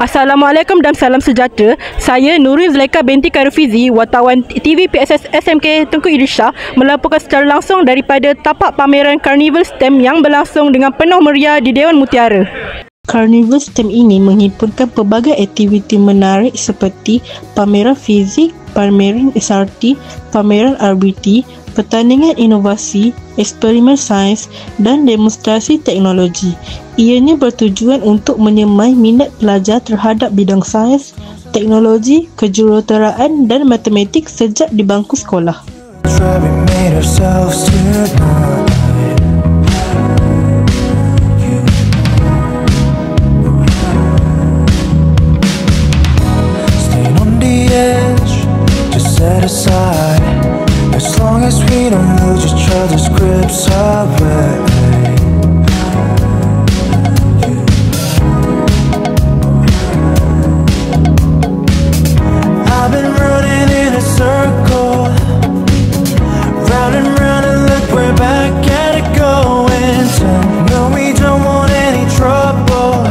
Assalamualaikum dan salam sejahtera. Saya Nurin Zulaika binti Khairifizi, wartawan TV PSS SMK Tengku Irsyah melaporkan secara langsung daripada tapak pameran Carnival STEM yang berlangsung dengan penuh meriah di Dewan Mutiara. Carnival STEM ini menghimpunkan pelbagai aktiviti menarik seperti pameran fizik, pameran SRT, pameran RBT, pertandingan inovasi, eksperimen sains dan demonstrasi teknologi. Ianya bertujuan untuk menyemai minat pelajar terhadap bidang sains, teknologi, kejuruteraan dan matematik sejak di bangku sekolah. As long as we don't lose each other's grips away. I've been running in a circle, round and round, and look, we're back at it going. No, we don't want any trouble.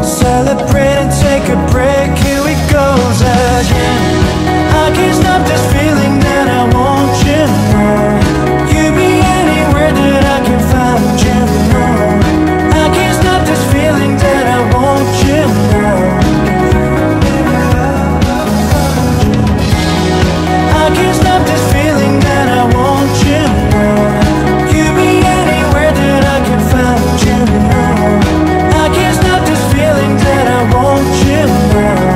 Celebrate and take a break, here we go again. I can't stop this feeling that I want you more. You be anywhere that I can find you more. I can't stop this feeling that I want you more. I can't stop this feeling that I want you more. You be anywhere that I can find you more. I can't stop this feeling that I want you more.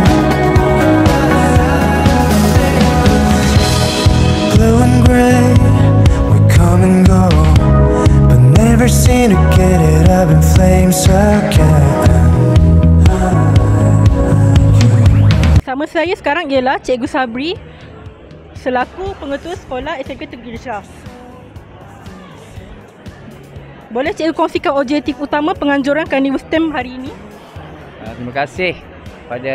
Seen to get it up in flames again. Sama saya sekarang ialah Cikgu Sabri selaku pengetua sekolah SMK Tengku Irsyah. Boleh Cikgu kongsikan objektif utama penganjuran Carnival STEM hari ini? Terima kasih pada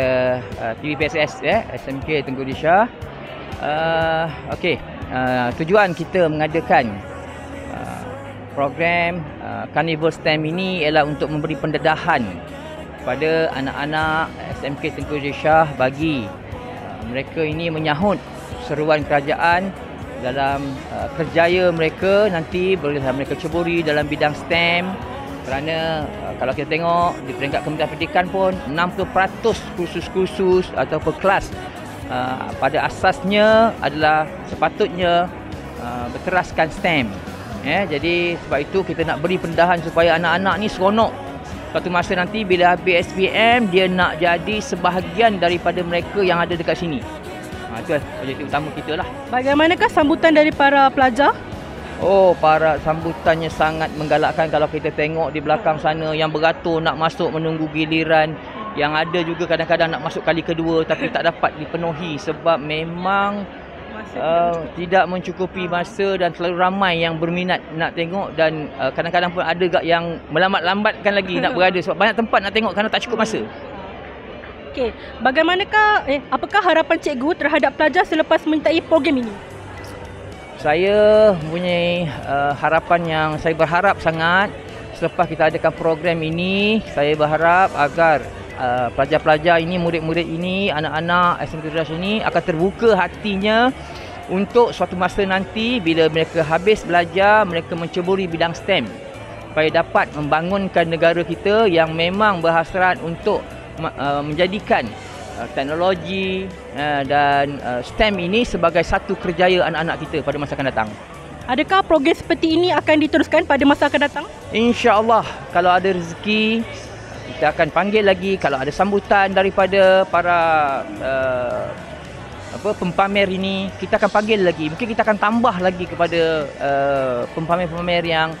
TV PSS SMK Tengku Irsyah. Tujuan kita mengadakan program Carnival STEM ini ialah untuk memberi pendedahan pada anak-anak SMK Tengku Irsyah bagi mereka ini menyahut seruan kerajaan dalam kerjaya mereka nanti boleh mereka ceburi dalam bidang STEM, kerana kalau kita tengok di peringkat Kementerian Pendidikan pun 60% kursus-kursus ataupun kelas pada asasnya adalah sepatutnya berteraskan STEM. Jadi sebab itu kita nak beri pendedahan supaya anak-anak ni seronok. Suatu masa nanti bila habis SPM, dia nak jadi sebahagian daripada mereka yang ada dekat sini. Itu objektif utama kita lah. Bagaimanakah sambutan dari para pelajar? Para sambutannya sangat menggalakkan. Kalau kita tengok di belakang sana yang beratur nak masuk menunggu giliran. Yang ada juga kadang-kadang nak masuk kali kedua tapi tak dapat dipenuhi sebab memang tidak mencukupi masa dan terlalu ramai yang berminat nak tengok dan kadang-kadang pun ada yang melambat-lambatkan lagi nak berada sebab banyak tempat nak tengok kerana tak cukup masa. Okey, apakah harapan cikgu terhadap pelajar selepas menyertai program ini? Saya mempunyai harapan yang saya berharap sangat selepas kita adakan program ini, saya berharap agar pelajar-pelajar ini, murid-murid ini, anak-anak SMK Irsyah ini akan terbuka hatinya untuk suatu masa nanti bila mereka habis belajar, mereka menceburi bidang STEM supaya dapat membangunkan negara kita yang memang berhasrat untuk menjadikan teknologi dan STEM ini sebagai satu kerjaya anak-anak kita pada masa akan datang. Adakah program seperti ini akan diteruskan pada masa akan datang? InsyaAllah, kalau ada rezeki kita akan panggil lagi. Kalau ada sambutan daripada para pempamer ini, kita akan panggil lagi. Mungkin kita akan tambah lagi kepada pempamer-pempamer yang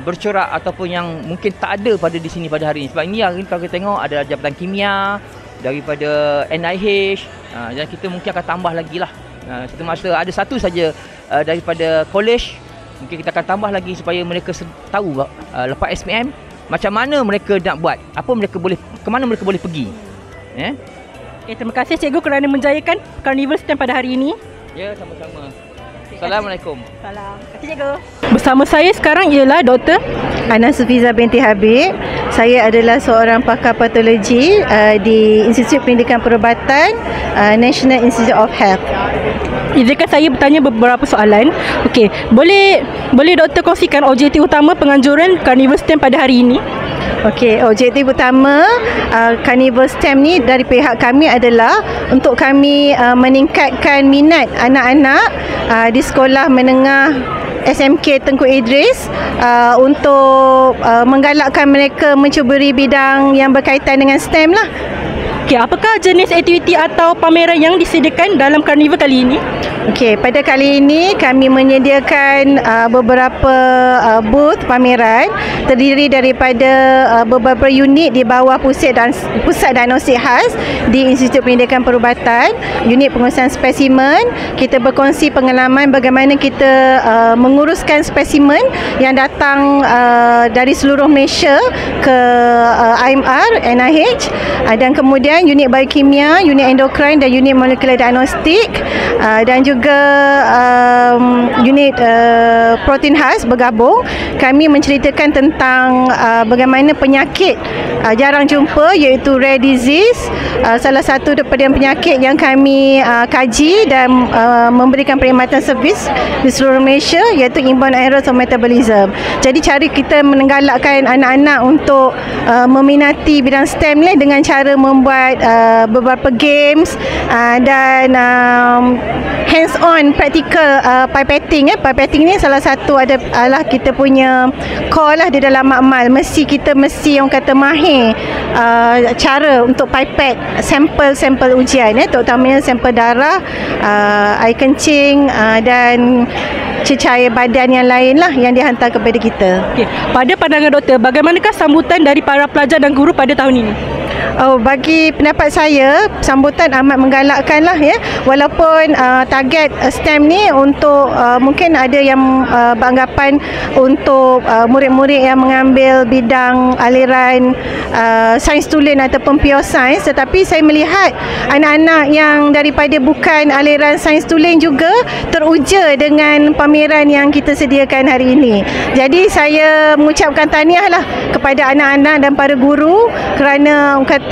bercorak ataupun yang mungkin tak ada pada di sini pada hari ini. Sebab ini kalau kita tengok ada Jabatan Kimia daripada NIH, dan kita mungkin akan tambah lagi lah. Satu masa ada satu saja daripada college, mungkin kita akan tambah lagi supaya mereka tahu lepas SPM macam mana mereka nak buat, ke mana mereka boleh pergi. Terima kasih cikgu kerana menjayakan Carnival STEM pada hari ini. Ya, sama-sama. Assalamualaikum. Salam. Terima kasih cikgu. Bersama saya sekarang ialah Dr. Ana Sufiza binti Habib. Saya adalah seorang pakar patologi di Institut Pendidikan Perubatan National Institute of Health. Izinkan saya bertanya beberapa soalan. Okey, boleh doktor kongsikan objektif utama penganjuran Carnival STEM pada hari ini? Okey, objektif utama Carnival STEM ni dari pihak kami adalah untuk kami meningkatkan minat anak-anak di sekolah menengah SMK Tengku Idris untuk menggalakkan mereka mencuburi bidang yang berkaitan dengan STEM lah. Okey, apakah jenis aktiviti atau pameran yang disediakan dalam Carnival kali ini? Okey, pada kali ini kami menyediakan beberapa booth pameran terdiri daripada beberapa unit di bawah Pusat Diagnostik Khas di Institut Pendidikan Perubatan, unit pengurusan spesimen. Kita berkongsi pengalaman bagaimana kita menguruskan spesimen yang datang dari seluruh Malaysia ke IMR, NIH, dan kemudian unit biokimia, unit endokrin dan unit molekular diagnostik, dan juga unit protein khas bergabung. Kami menceritakan tentang bagaimana penyakit jarang jumpa iaitu rare disease, salah satu daripada penyakit yang kami kaji dan memberikan perkhidmatan servis di seluruh Malaysia iaitu inborn errors of metabolism. Jadi cara kita menggalakkan anak-anak untuk meminati bidang STEM ni dengan cara membuat beberapa games dan hands-on practical pipetting. Pipetting ni salah satu adalah kita punya core lah di dalam makmal. Kita mesti orang kata mahir cara untuk pipet sampel ujian, terutamanya sampel darah, air kencing dan cecair badan yang lain lah yang dihantar kepada kita. Okey, pada pandangan doktor, bagaimanakah sambutan dari para pelajar dan guru pada tahun ini? Bagi pendapat saya, sambutan amat menggalakkan lah ya. Walaupun target STEM ni untuk mungkin ada yang beranggapan untuk murid-murid yang mengambil bidang aliran sains tulen ataupun pure science, tetapi saya melihat anak-anak yang daripada bukan aliran sains tulen juga teruja dengan pameran yang kita sediakan hari ini. Jadi saya mengucapkan tahniah lah kepada anak-anak dan para guru kerana kata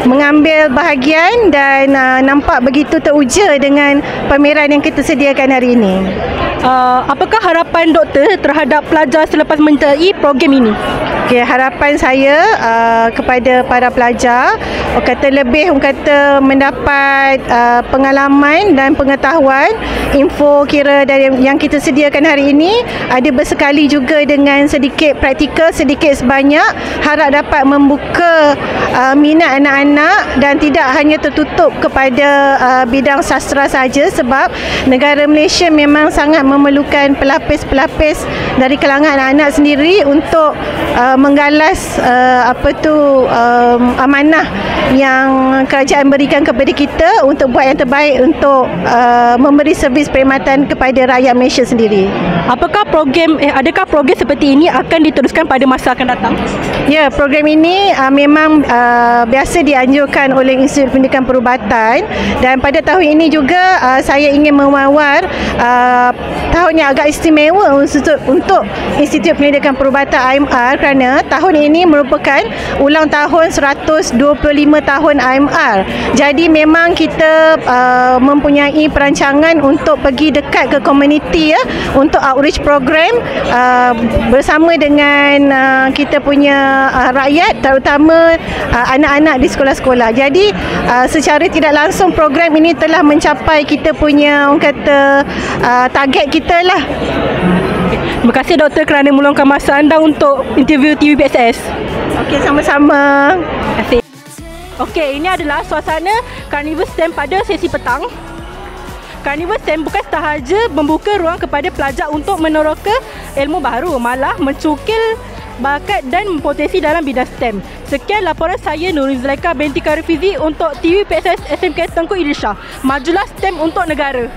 mengambil bahagian dan nampak begitu teruja dengan pameran yang kita sediakan hari ini. Apakah harapan doktor terhadap pelajar selepas menyertai program ini? Okay, harapan saya kepada para pelajar lebih mendapat pengalaman dan pengetahuan, info kira dari yang kita sediakan hari ini ada bersekali juga dengan sedikit praktikal, sedikit sebanyak, harap dapat membuka minat anak-anak dan tidak hanya tertutup kepada bidang sastra saja, sebab negara Malaysia memang sangat memerlukan pelapis-pelapis dari kalangan anak-anak sendiri untuk menggalas amanah yang kerajaan berikan kepada kita untuk buat yang terbaik untuk memberi servis perkhidmatan kepada rakyat Malaysia sendiri. Apakah adakah program seperti ini akan diteruskan pada masa akan datang? Ya, program ini memang biasa dianjurkan oleh Institut Pendidikan Perubatan, dan pada tahun ini juga saya ingin memawar tahun yang agak istimewa untuk Institut Pendidikan Perubatan IMR kerana tahun ini merupakan ulang tahun 125 tahun IMR. Jadi memang kita mempunyai perancangan untuk pergi dekat ke komuniti ya, untuk outreach program bersama dengan kita punya rakyat, terutama anak-anak di sekolah-sekolah. Jadi secara tidak langsung program ini telah mencapai kita punya target kita lah. Terima kasih doktor kerana meluangkan masa anda untuk interview TVPSS. Okey, sama-sama. Terima kasih. Okey, ini adalah suasana Carnival STEM pada sesi petang. Carnival STEM bukan sahaja membuka ruang kepada pelajar untuk meneroka ilmu baru, malah mencukil bakat dan potensi dalam bidang STEM. Sekian laporan saya, Nurul Zulaika binti Karifizi untuk TVPSS SMK Tengku Idris Shah. Majulah STEM untuk negara.